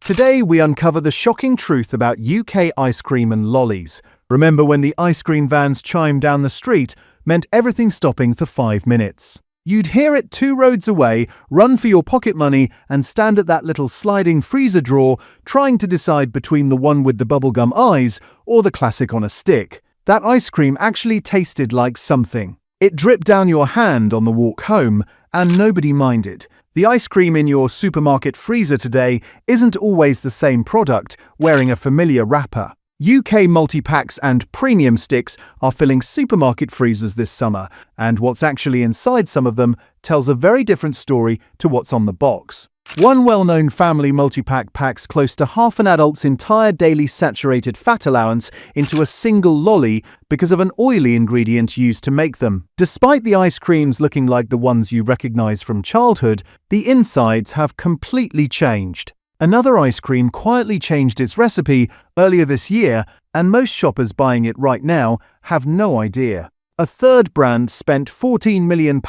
Today we uncover the shocking truth about UK ice cream and lollies. Remember when the ice cream vans chimed down the street meant everything stopping for 5 minutes? You'd hear it 2 roads away, run for your pocket money, and stand at that little sliding freezer drawer trying to decide between the one with the bubblegum eyes or the classic on a stick. That ice cream actually tasted like something. It dripped down your hand on the walk home, and nobody minded. The ice cream in your supermarket freezer today isn't always the same product, wearing a familiar wrapper. UK multi-packs and premium sticks are filling supermarket freezers this summer, and what's actually inside some of them tells a very different story to what's on the box. One well-known family multi-pack packs close to half an adult's entire daily saturated fat allowance into a single lolly because of an oily ingredient used to make them. Despite the ice creams looking like the ones you recognize from childhood, the insides have completely changed. Another ice cream quietly changed its recipe earlier this year, and most shoppers buying it right now have no idea. A third brand spent £14 million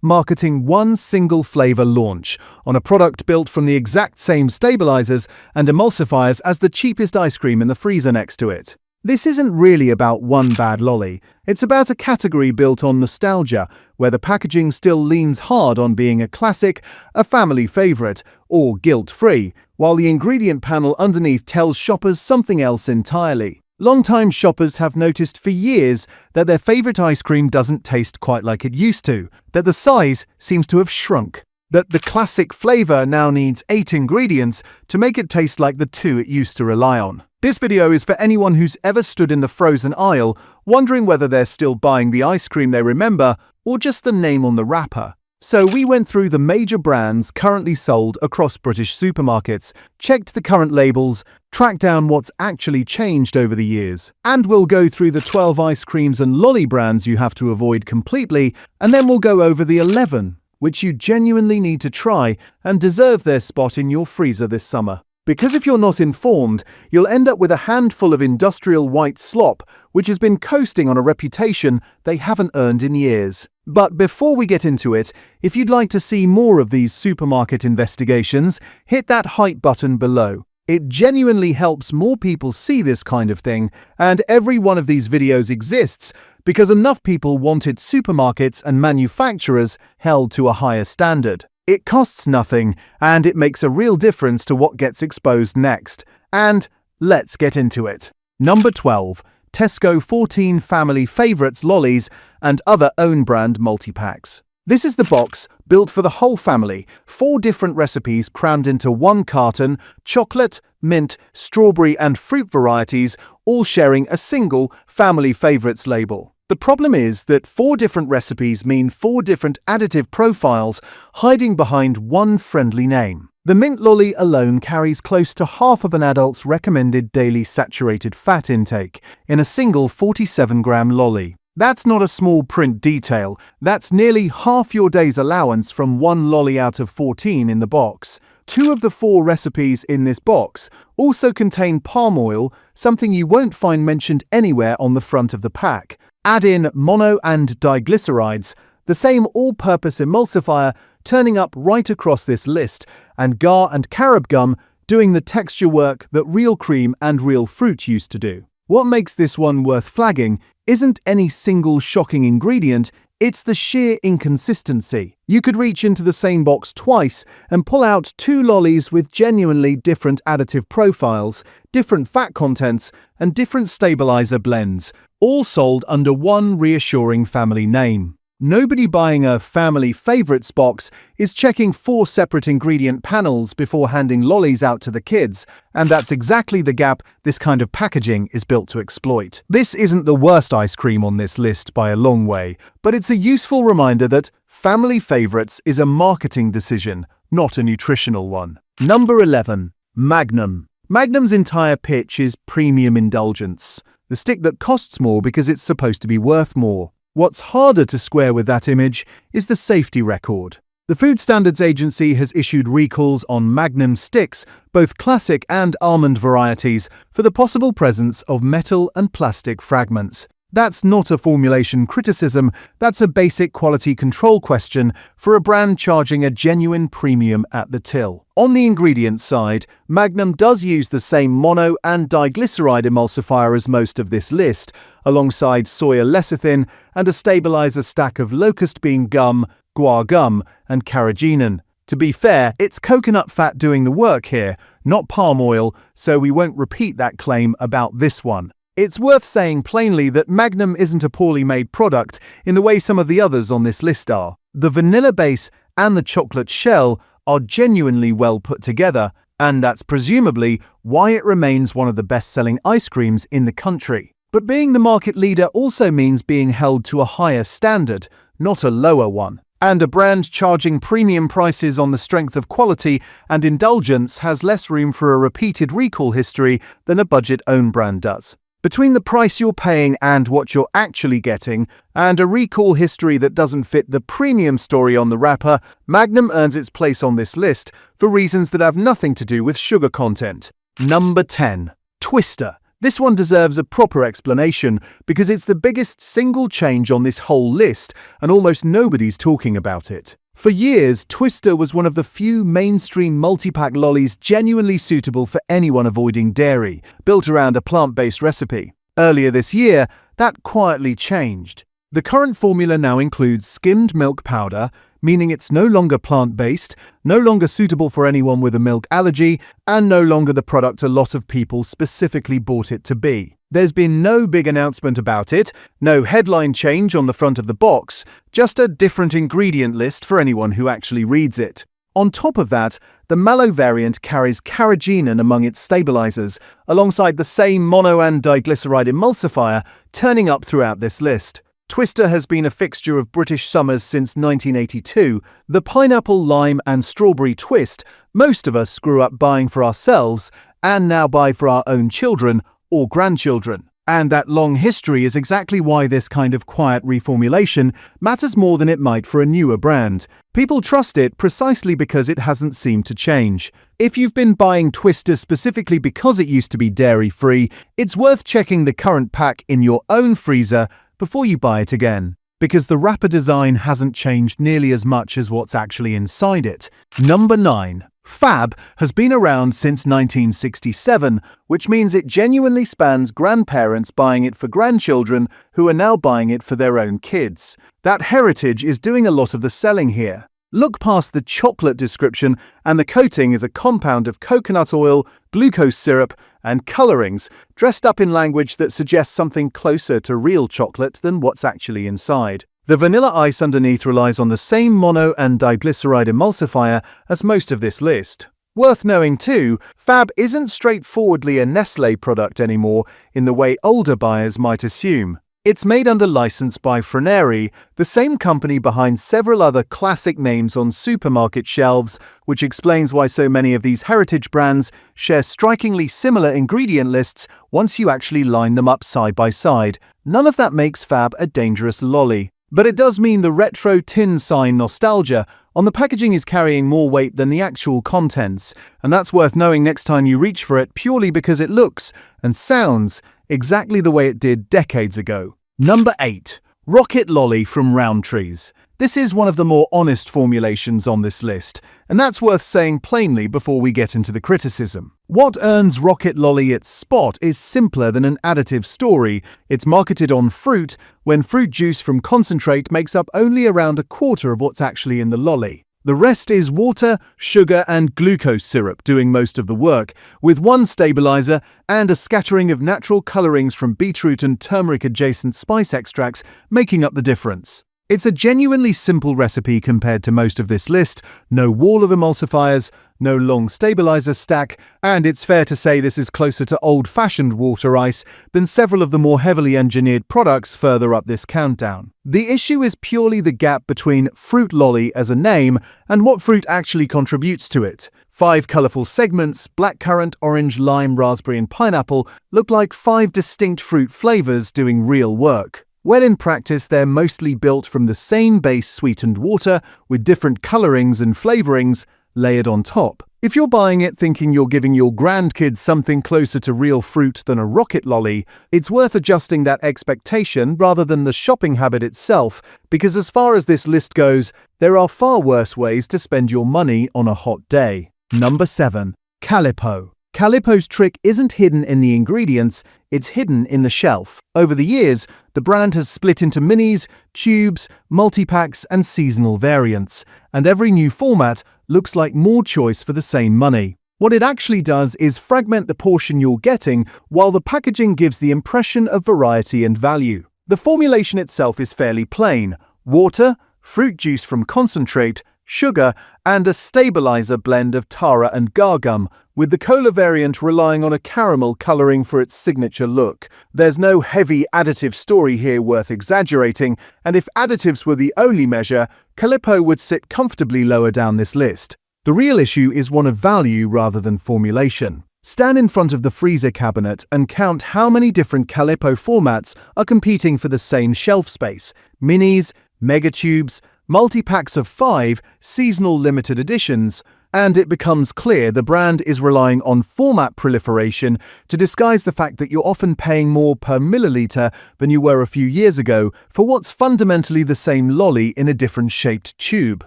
marketing one single flavour launch on a product built from the exact same stabilizers and emulsifiers as the cheapest ice cream in the freezer next to it. This isn't really about one bad lolly. It's about a category built on nostalgia, where the packaging still leans hard on being a classic, a family favourite, or guilt-free, while the ingredient panel underneath tells shoppers something else entirely. Long-time shoppers have noticed for years that their favourite ice cream doesn't taste quite like it used to, that the size seems to have shrunk, that the classic flavour now needs 8 ingredients to make it taste like the 2 it used to rely on. This video is for anyone who's ever stood in the frozen aisle, wondering whether they're still buying the ice cream they remember or just the name on the wrapper. So we went through the major brands currently sold across British supermarkets, checked the current labels, tracked down what's actually changed over the years, and we'll go through the 12 ice creams and lolly brands you have to avoid completely, and then we'll go over the 11, which you genuinely need to try and deserve their spot in your freezer this summer. Because if you're not informed, you'll end up with a handful of industrial white slop, which has been coasting on a reputation they haven't earned in years. But before we get into it, if you'd like to see more of these supermarket investigations, hit that hype button below. It genuinely helps more people see this kind of thing, and every one of these videos exists because enough people wanted supermarkets and manufacturers held to a higher standard. It costs nothing, and it makes a real difference to what gets exposed next. And let's get into it. Number 12. Tesco 14 Family Favourites Lollies and other own-brand multi-packs. This is the box, built for the whole family. 4 different recipes crammed into one carton, chocolate, mint, strawberry and fruit varieties, all sharing a single Family Favourites label. The problem is that 4 different recipes mean 4 different additive profiles hiding behind one friendly name. The mint lolly alone carries close to half of an adult's recommended daily saturated fat intake in a single 47-gram lolly. That's not a small print detail, that's nearly half your day's allowance from one lolly out of 14 in the box. 2 of the 4 recipes in this box also contain palm oil, something you won't find mentioned anywhere on the front of the pack. Add in mono and diglycerides, the same all-purpose emulsifier turning up right across this list, and gar and carob gum doing the texture work that real cream and real fruit used to do. What makes this one worth flagging isn't any single shocking ingredient, it's the sheer inconsistency. You could reach into the same box twice and pull out 2 lollies with genuinely different additive profiles, different fat contents, and different stabilizer blends, all sold under one reassuring family name. Nobody buying a Family Favourites box is checking 4 separate ingredient panels before handing lollies out to the kids, and that's exactly the gap this kind of packaging is built to exploit. This isn't the worst ice cream on this list by a long way, but it's a useful reminder that Family Favourites is a marketing decision, not a nutritional one. Number 11. Magnum. Magnum's entire pitch is premium indulgence, the stick that costs more because it's supposed to be worth more. What's harder to square with that image is the safety record. The Food Standards Agency has issued recalls on Magnum sticks, both classic and almond varieties, for the possible presence of metal and plastic fragments. That's not a formulation criticism, that's a basic quality control question for a brand charging a genuine premium at the till. On the ingredients side, Magnum does use the same mono and diglyceride emulsifier as most of this list, alongside soya lecithin and a stabilizer stack of locust bean gum, guar gum, and carrageenan. To be fair, it's coconut fat doing the work here, not palm oil, so we won't repeat that claim about this one. It's worth saying plainly that Magnum isn't a poorly made product in the way some of the others on this list are. The vanilla base and the chocolate shell are genuinely well put together, and that's presumably why it remains one of the best-selling ice creams in the country. But being the market leader also means being held to a higher standard, not a lower one. And a brand charging premium prices on the strength of quality and indulgence has less room for a repeated recall history than a budget-owned brand does. Between the price you're paying and what you're actually getting, and a recall history that doesn't fit the premium story on the wrapper, Magnum earns its place on this list for reasons that have nothing to do with sugar content. Number 10. Twister. This one deserves a proper explanation because it's the biggest single change on this whole list and almost nobody's talking about it. For years, Twister was one of the few mainstream multi-pack lollies genuinely suitable for anyone avoiding dairy, built around a plant-based recipe. Earlier this year, that quietly changed. The current formula now includes skimmed milk powder, meaning it's no longer plant-based, no longer suitable for anyone with a milk allergy, and no longer the product a lot of people specifically bought it to be. There's been no big announcement about it, no headline change on the front of the box, just a different ingredient list for anyone who actually reads it. On top of that, the mallow variant carries carrageenan among its stabilizers, alongside the same mono and diglyceride emulsifier turning up throughout this list. Twister has been a fixture of British summers since 1982. The pineapple, lime and strawberry twist most of us grew up buying for ourselves and now buy for our own children or grandchildren. And that long history is exactly why this kind of quiet reformulation matters more than it might for a newer brand. People trust it precisely because it hasn't seemed to change. If you've been buying Twister specifically because it used to be dairy-free, it's worth checking the current pack in your own freezer before you buy it again, because the wrapper design hasn't changed nearly as much as what's actually inside it. Number 9. Fab has been around since 1967, which means it genuinely spans grandparents buying it for grandchildren who are now buying it for their own kids. That heritage is doing a lot of the selling here. Look past the chocolate description and the coating is a compound of coconut oil, glucose syrup, and colorings, dressed up in language that suggests something closer to real chocolate than what's actually inside. The vanilla ice underneath relies on the same mono and diglyceride emulsifier as most of this list. Worth knowing too, Fab isn't straightforwardly a Nestlé product anymore in the way older buyers might assume. It's made under license by Froneri, the same company behind several other classic names on supermarket shelves, which explains why so many of these heritage brands share strikingly similar ingredient lists once you actually line them up side by side. None of that makes Fab a dangerous lolly. But it does mean the retro tin sign nostalgia on the packaging is carrying more weight than the actual contents, and that's worth knowing next time you reach for it purely because it looks and sounds exactly the way it did decades ago. Number 8. Rocket Lolly from Rowntree's. This is one of the more honest formulations on this list, and that's worth saying plainly before we get into the criticism. What earns Rocket Lolly its spot is simpler than an additive story. It's marketed on fruit, when fruit juice from concentrate makes up only around a quarter of what's actually in the lolly. The rest is water, sugar, and glucose syrup doing most of the work, with one stabilizer and a scattering of natural colorings from beetroot and turmeric-adjacent spice extracts making up the difference. It's a genuinely simple recipe compared to most of this list, no wall of emulsifiers, no long stabilizer stack, and it's fair to say this is closer to old-fashioned water ice than several of the more heavily engineered products further up this countdown. The issue is purely the gap between fruit lolly as a name and what fruit actually contributes to it. 5 colorful segments, blackcurrant, orange, lime, raspberry, and pineapple, look like 5 distinct fruit flavors doing real work. When in practice, they're mostly built from the same base sweetened water with different colorings and flavorings layered on top. If you're buying it thinking you're giving your grandkids something closer to real fruit than a rocket lolly, it's worth adjusting that expectation rather than the shopping habit itself, because as far as this list goes, there are far worse ways to spend your money on a hot day. Number 7. Calippo. Calippo's trick isn't hidden in the ingredients, it's hidden in the shelf. Over the years, the brand has split into minis, tubes, multi-packs, and seasonal variants, and every new format looks like more choice for the same money. What it actually does is fragment the portion you're getting, while the packaging gives the impression of variety and value. The formulation itself is fairly plain: water, fruit juice from concentrate, sugar, and a stabilizer blend of tara and gargum, with the cola variant relying on a caramel coloring for its signature look. There's no heavy additive story here worth exaggerating, and if additives were the only measure, Calippo would sit comfortably lower down this list. The real issue is one of value rather than formulation. Stand in front of the freezer cabinet and count how many different Calippo formats are competing for the same shelf space: minis, megatubes, multi-packs of 5, seasonal limited editions, and it becomes clear the brand is relying on format proliferation to disguise the fact that you're often paying more per milliliter than you were a few years ago for what's fundamentally the same lolly in a different shaped tube.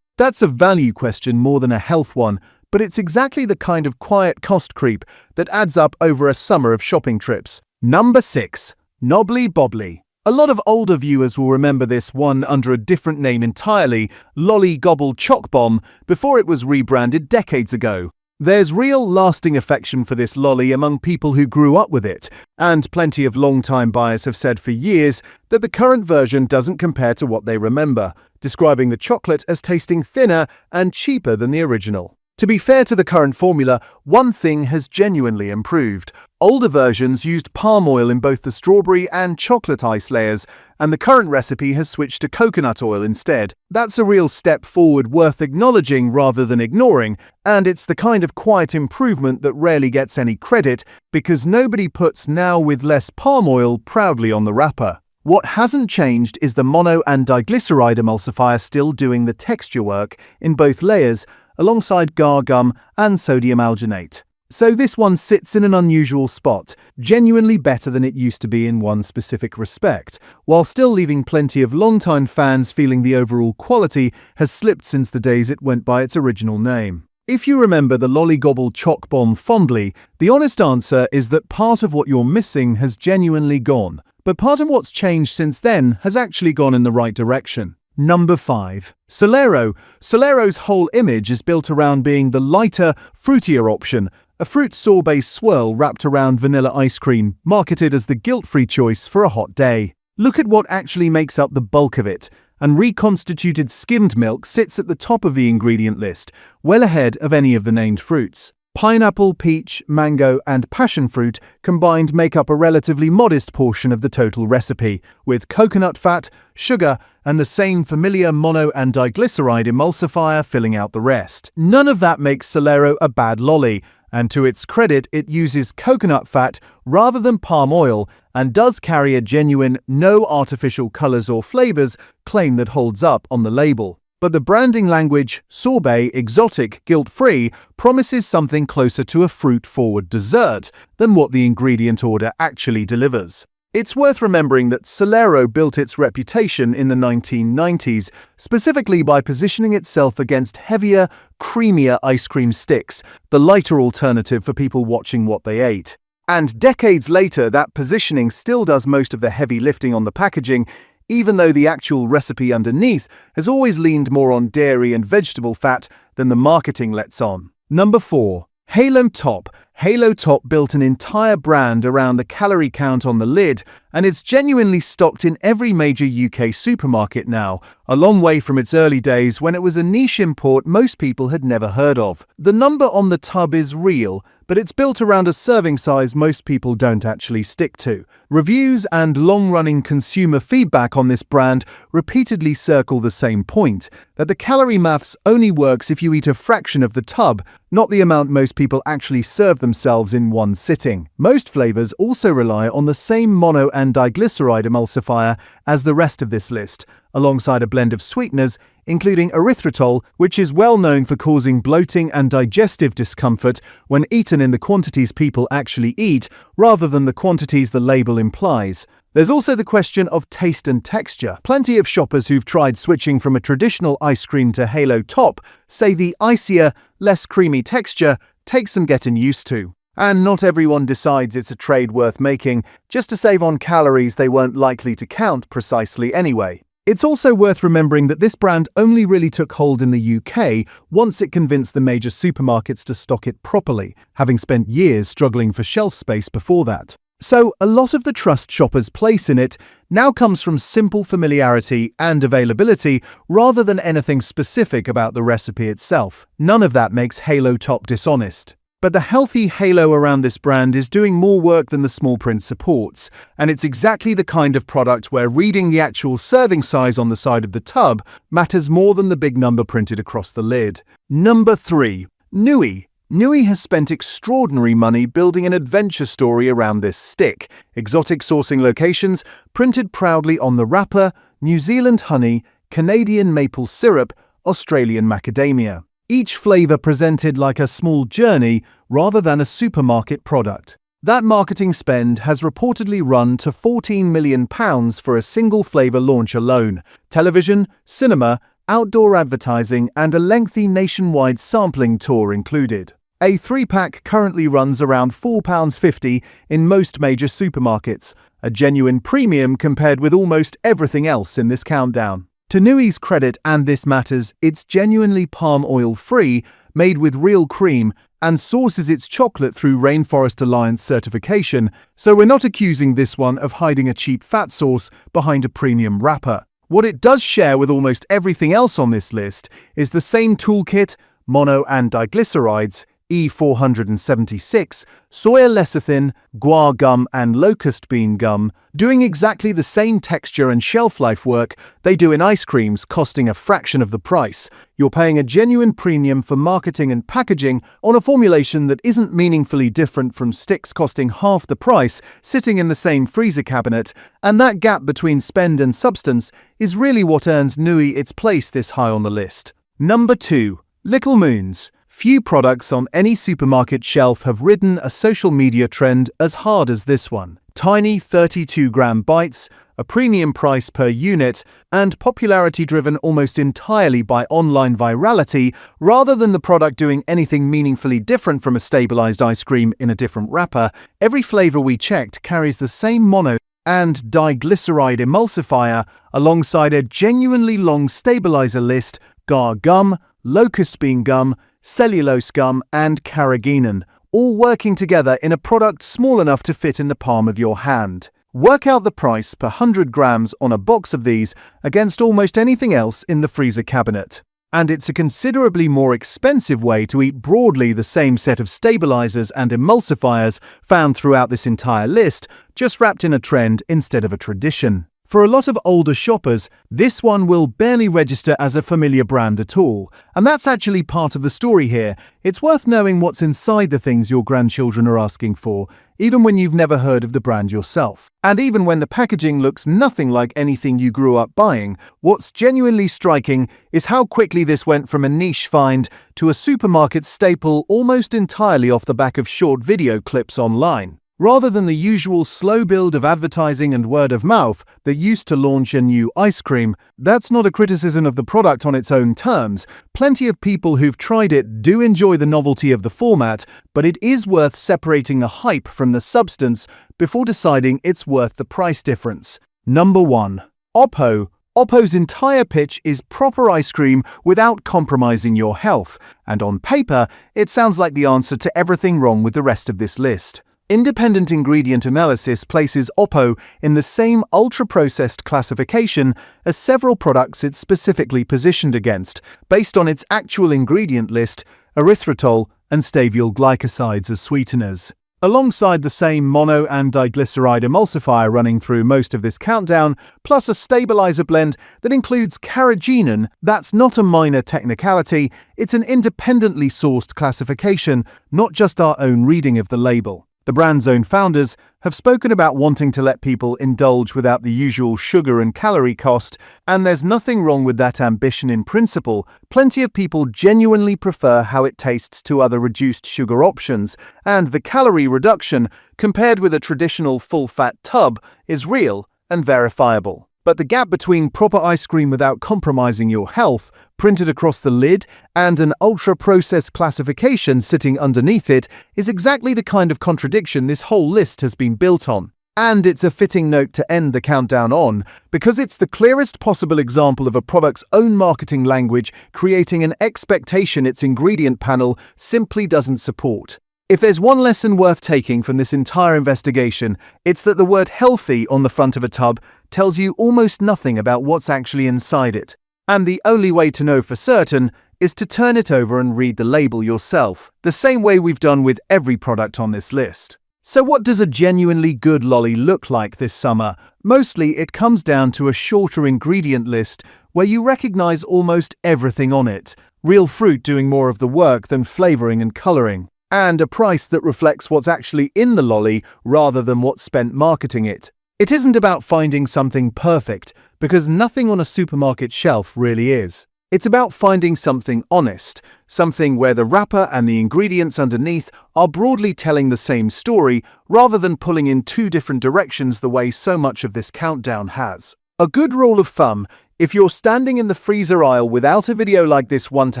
That's a value question more than a health one, but it's exactly the kind of quiet cost creep that adds up over a summer of shopping trips. Number 6. Knobbly Bobbly. A lot of older viewers will remember this one under a different name entirely, Lolly Gobble Choc Bomb, before it was rebranded decades ago. There's real lasting affection for this lolly among people who grew up with it, and plenty of long-time buyers have said for years that the current version doesn't compare to what they remember, describing the chocolate as tasting thinner and cheaper than the original. To be fair to the current formula, one thing has genuinely improved. Older versions used palm oil in both the strawberry and chocolate ice layers, and the current recipe has switched to coconut oil instead. That's a real step forward worth acknowledging rather than ignoring, and it's the kind of quiet improvement that rarely gets any credit because nobody puts "now with less palm oil" proudly on the wrapper. What hasn't changed is the mono and diglyceride emulsifier still doing the texture work in both layers, alongside gargum and sodium alginate. So this one sits in an unusual spot, genuinely better than it used to be in one specific respect, while still leaving plenty of longtime fans feeling the overall quality has slipped since the days it went by its original name. If you remember the Lolly Gobble Choc Bomb fondly, the honest answer is that part of what you're missing has genuinely gone, but part of what's changed since then has actually gone in the right direction. Number 5. Solero. Solero's whole image is built around being the lighter, fruitier option, a fruit sorbet swirl wrapped around vanilla ice cream, marketed as the guilt-free choice for a hot day. Look at what actually makes up the bulk of it, and reconstituted skimmed milk sits at the top of the ingredient list, well ahead of any of the named fruits. Pineapple, peach, mango, and passion fruit combined make up a relatively modest portion of the total recipe, with coconut fat, sugar, and the same familiar mono and diglyceride emulsifier filling out the rest. None of that makes Solero a bad lolly, and to its credit, it uses coconut fat rather than palm oil and does carry a genuine "no artificial colors or flavors" claim that holds up on the label. But the branding language, sorbet, exotic, guilt-free, promises something closer to a fruit-forward dessert than what the ingredient order actually delivers. It's worth remembering that Solero built its reputation in the 1990s, specifically by positioning itself against heavier, creamier ice cream sticks, the lighter alternative for people watching what they ate. And decades later, that positioning still does most of the heavy lifting on the packaging, even though the actual recipe underneath has always leaned more on dairy and vegetable fat than the marketing lets on. Number 4. Halo Top. Halo Top built an entire brand around the calorie count on the lid, and it's genuinely stocked in every major UK supermarket now, a long way from its early days when it was a niche import most people had never heard of. The number on the tub is real, but it's built around a serving size most people don't actually stick to. Reviews and long-running consumer feedback on this brand repeatedly circle the same point, that the calorie maths only works if you eat a fraction of the tub, not the amount most people actually serve themselves in one sitting. Most flavors also rely on the same mono and diglyceride emulsifier as the rest of this list, alongside a blend of sweeteners, including erythritol, which is well known for causing bloating and digestive discomfort when eaten in the quantities people actually eat, rather than the quantities the label implies. There's also the question of taste and texture. Plenty of shoppers who've tried switching from a traditional ice cream to Halo Top say the icier, less creamy texture takes some getting used to. And not everyone decides it's a trade worth making just to save on calories they weren't likely to count precisely anyway. It's also worth remembering that this brand only really took hold in the UK once it convinced the major supermarkets to stock it properly, having spent years struggling for shelf space before that. So a lot of the trust shoppers place in it now comes from simple familiarity and availability rather than anything specific about the recipe itself. None of that makes Halo Top dishonest. But the healthy halo around this brand is doing more work than the small print supports, and it's exactly the kind of product where reading the actual serving size on the side of the tub matters more than the big number printed across the lid. Number 3. Nui. Nui has spent extraordinary money building an adventure story around this stick. Exotic sourcing locations, printed proudly on the wrapper, New Zealand honey, Canadian maple syrup, Australian macadamia. Each flavour presented like a small journey rather than a supermarket product. That marketing spend has reportedly run to £14 million for a single flavour launch alone. Television, cinema, outdoor advertising and a lengthy nationwide sampling tour included. A 3-pack currently runs around £4.50 in most major supermarkets, a genuine premium compared with almost everything else in this countdown. To Nui's credit, and this matters, it's genuinely palm oil free, made with real cream, and sources its chocolate through Rainforest Alliance certification, so we're not accusing this one of hiding a cheap fat source behind a premium wrapper. What it does share with almost everything else on this list is the same toolkit, mono and diglycerides, E476, soya lecithin, guar gum and locust bean gum, doing exactly the same texture and shelf life work they do in ice creams, costing a fraction of the price. You're paying a genuine premium for marketing and packaging on a formulation that isn't meaningfully different from sticks costing half the price, sitting in the same freezer cabinet, and that gap between spend and substance is really what earns Nui its place this high on the list. Number 2. Little Moons. Few products on any supermarket shelf have ridden a social media trend as hard as this one. Tiny 32-gram bites, a premium price per unit, and popularity driven almost entirely by online virality rather than the product doing anything meaningfully different from a stabilized ice cream in a different wrapper. Every flavor we checked carries the same mono and diglyceride emulsifier alongside a genuinely long stabilizer list: guar gum, locust bean gum, cellulose gum and carrageenan, all working together in a product small enough to fit in the palm of your hand. Work out the price per 100 grams on a box of these against almost anything else in the freezer cabinet. And it's a considerably more expensive way to eat broadly the same set of stabilizers and emulsifiers found throughout this entire list, just wrapped in a trend instead of a tradition. For a lot of older shoppers, this one will barely register as a familiar brand at all, and that's actually part of the story here. It's worth knowing what's inside the things your grandchildren are asking for, even when you've never heard of the brand yourself. And even when the packaging looks nothing like anything you grew up buying, what's genuinely striking is how quickly this went from a niche find to a supermarket staple almost entirely off the back of short video clips online. Rather than the usual slow build of advertising and word of mouth that used to launch a new ice cream. That's not a criticism of the product on its own terms. Plenty of people who've tried it do enjoy the novelty of the format, but it is worth separating the hype from the substance before deciding it's worth the price difference. Number 1. Oppo. Oppo's entire pitch is proper ice cream without compromising your health, and on paper, it sounds like the answer to everything wrong with the rest of this list. Independent ingredient analysis places Oppo in the same ultra-processed classification as several products it's specifically positioned against, based on its actual ingredient list, erythritol and stevia glycosides as sweeteners. Alongside the same mono and diglyceride emulsifier running through most of this countdown, plus a stabilizer blend that includes carrageenan, that's not a minor technicality, it's an independently sourced classification, not just our own reading of the label. The brand's own founders have spoken about wanting to let people indulge without the usual sugar and calorie cost, and there's nothing wrong with that ambition in principle. Plenty of people genuinely prefer how it tastes to other reduced sugar options, and the calorie reduction, compared with a traditional full-fat tub, is real and verifiable. But the gap between proper ice cream without compromising your health, printed across the lid, and an ultra-processed classification sitting underneath it is exactly the kind of contradiction this whole list has been built on. And it's a fitting note to end the countdown on, because it's the clearest possible example of a product's own marketing language creating an expectation its ingredient panel simply doesn't support. If there's one lesson worth taking from this entire investigation, it's that the word healthy on the front of a tub tells you almost nothing about what's actually inside it. And the only way to know for certain is to turn it over and read the label yourself, the same way we've done with every product on this list. So what does a genuinely good lolly look like this summer? Mostly it comes down to a shorter ingredient list where you recognize almost everything on it, real fruit doing more of the work than flavoring and coloring, and a price that reflects what's actually in the lolly rather than what's spent marketing it. It isn't about finding something perfect, because nothing on a supermarket shelf really is. It's about finding something honest, something where the wrapper and the ingredients underneath are broadly telling the same story rather than pulling in two different directions the way so much of this countdown has. A good rule of thumb, if you're standing in the freezer aisle without a video like this one to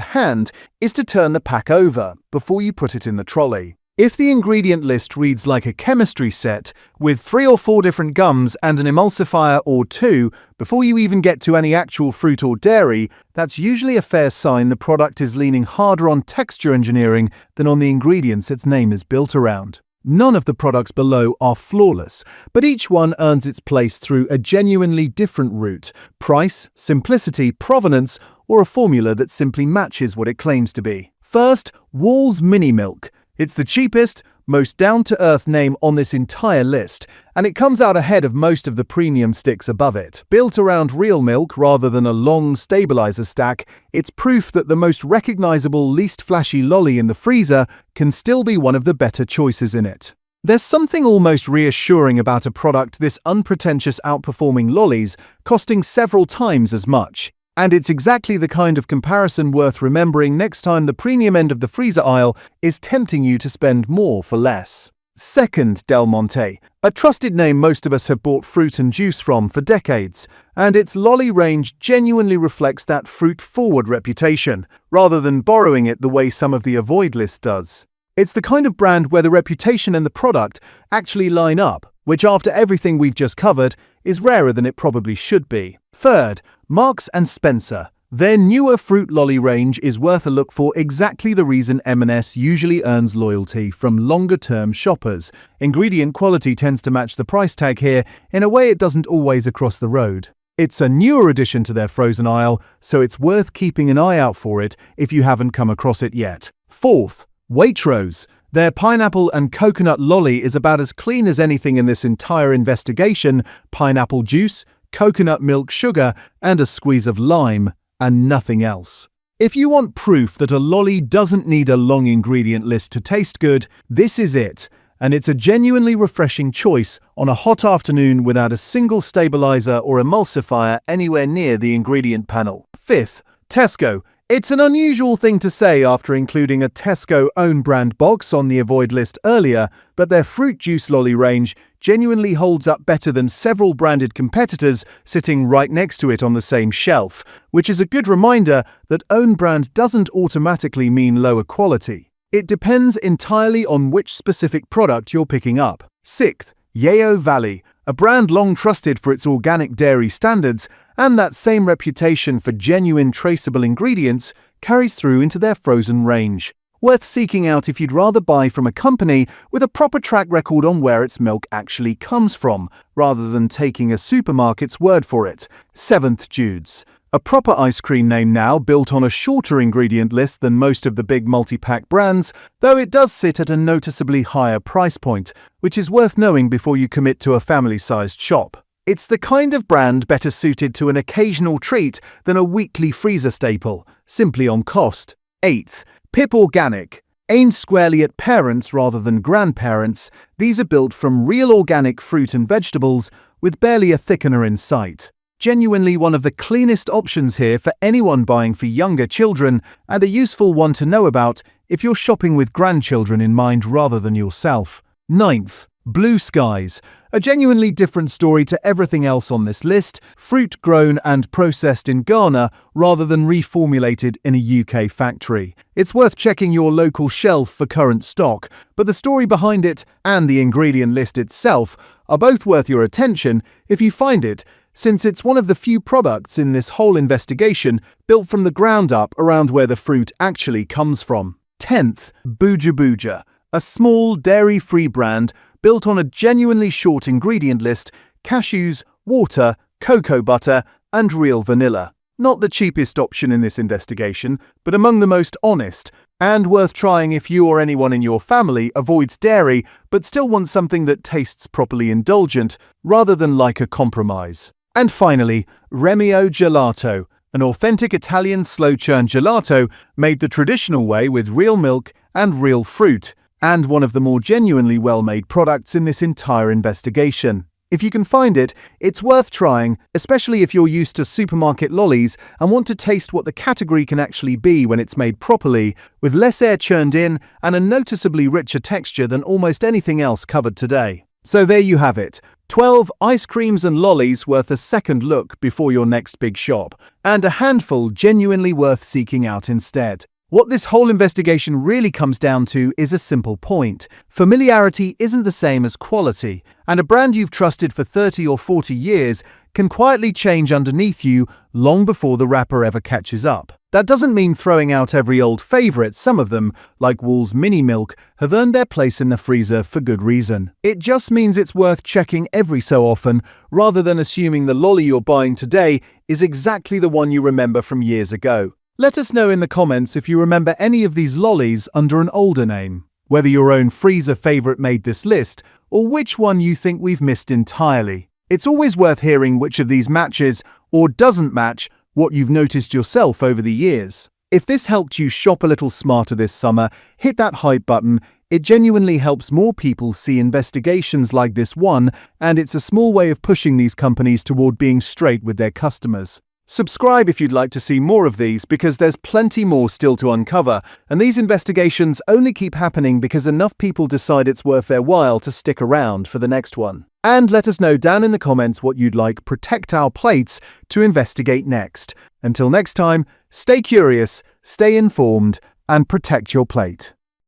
hand, is to turn the pack over before you put it in the trolley. If the ingredient list reads like a chemistry set, with 3 or 4 different gums and an emulsifier or 2, before you even get to any actual fruit or dairy, that's usually a fair sign the product is leaning harder on texture engineering than on the ingredients its name is built around. None of the products below are flawless, but each one earns its place through a genuinely different route: price, simplicity, provenance, or a formula that simply matches what it claims to be. First, Wall's Mini Milk. It's the cheapest, most down-to-earth name on this entire list, and it comes out ahead of most of the premium sticks above it. Built around real milk rather than a long stabilizer stack, it's proof that the most recognizable, least flashy lolly in the freezer can still be one of the better choices in it. There's something almost reassuring about a product this unpretentious outperforming lollies costing several times as much. And it's exactly the kind of comparison worth remembering next time the premium end of the freezer aisle is tempting you to spend more for less. Second, Del Monte, a trusted name most of us have bought fruit and juice from for decades, and its lolly range genuinely reflects that fruit-forward reputation, rather than borrowing it the way some of the avoid list does. It's the kind of brand where the reputation and the product actually line up, which after everything we've just covered is rarer than it probably should be. Third, Marks & Spencer. Their newer fruit lolly range is worth a look for exactly the reason M&S usually earns loyalty from longer-term shoppers. Ingredient quality tends to match the price tag here in a way it doesn't always across the road. It's a newer addition to their frozen aisle, so it's worth keeping an eye out for it if you haven't come across it yet. Fourth, Waitrose. Their pineapple and coconut lolly is about as clean as anything in this entire investigation: pineapple juice, coconut milk sugar, and a squeeze of lime, and nothing else. If you want proof that a lolly doesn't need a long ingredient list to taste good, this is it, and it's a genuinely refreshing choice on a hot afternoon without a single stabilizer or emulsifier anywhere near the ingredient panel. Fifth, Tesco. It's an unusual thing to say after including a Tesco own brand box on the avoid list earlier, but their fruit juice lolly range genuinely holds up better than several branded competitors sitting right next to it on the same shelf, which is a good reminder that own brand doesn't automatically mean lower quality. It depends entirely on which specific product you're picking up. Sixth, Yeo Valley, a brand long trusted for its organic dairy standards, and that same reputation for genuine traceable ingredients carries through into their frozen range. Worth seeking out if you'd rather buy from a company with a proper track record on where its milk actually comes from, rather than taking a supermarket's word for it. Seventh, Jude's. A proper ice cream name now, built on a shorter ingredient list than most of the big multi-pack brands, though it does sit at a noticeably higher price point, which is worth knowing before you commit to a family-sized shop. It's the kind of brand better suited to an occasional treat than a weekly freezer staple, simply on cost. Eighth, Pip Organic. Aimed squarely at parents rather than grandparents, these are built from real organic fruit and vegetables with barely a thickener in sight. Genuinely one of the cleanest options here for anyone buying for younger children, and a useful one to know about if you're shopping with grandchildren in mind rather than yourself. Ninth, blue skies. A genuinely different story to everything else on this list, fruit grown and processed in Ghana rather than reformulated in a UK factory. It's worth checking your local shelf for current stock, but the story behind it and the ingredient list itself are both worth your attention if you find it, since it's one of the few products in this whole investigation built from the ground up around where the fruit actually comes from. 10th, Buja Buja, a small dairy-free brand built on a genuinely short ingredient list: cashews, water, cocoa butter, and real vanilla. Not the cheapest option in this investigation, but among the most honest, and worth trying if you or anyone in your family avoids dairy but still wants something that tastes properly indulgent, rather than like a compromise. And finally, Remio Gelato, an authentic Italian slow-churn gelato made the traditional way with real milk and real fruit, and one of the more genuinely well-made products in this entire investigation. If you can find it, it's worth trying, especially if you're used to supermarket lollies and want to taste what the category can actually be when it's made properly, with less air churned in and a noticeably richer texture than almost anything else covered today. So there you have it, 12 ice creams and lollies worth a second look before your next big shop, and a handful genuinely worth seeking out instead. What this whole investigation really comes down to is a simple point. Familiarity isn't the same as quality, and a brand you've trusted for 30 or 40 years can quietly change underneath you long before the wrapper ever catches up. That doesn't mean throwing out every old favourite. Some of them, like Wool's Mini Milk, have earned their place in the freezer for good reason. It just means it's worth checking every so often, rather than assuming the lolly you're buying today is exactly the one you remember from years ago. Let us know in the comments if you remember any of these lollies under an older name, whether your own freezer favourite made this list, or which one you think we've missed entirely. It's always worth hearing which of these matches, or doesn't match, what you've noticed yourself over the years. If this helped you shop a little smarter this summer, hit that hype button. It genuinely helps more people see investigations like this one, and it's a small way of pushing these companies toward being straight with their customers. Subscribe if you'd like to see more of these, because there's plenty more still to uncover, and these investigations only keep happening because enough people decide it's worth their while to stick around for the next one. And let us know down in the comments what you'd like Protect Our Plates to investigate next. Until next time, stay curious, stay informed, and protect your plate.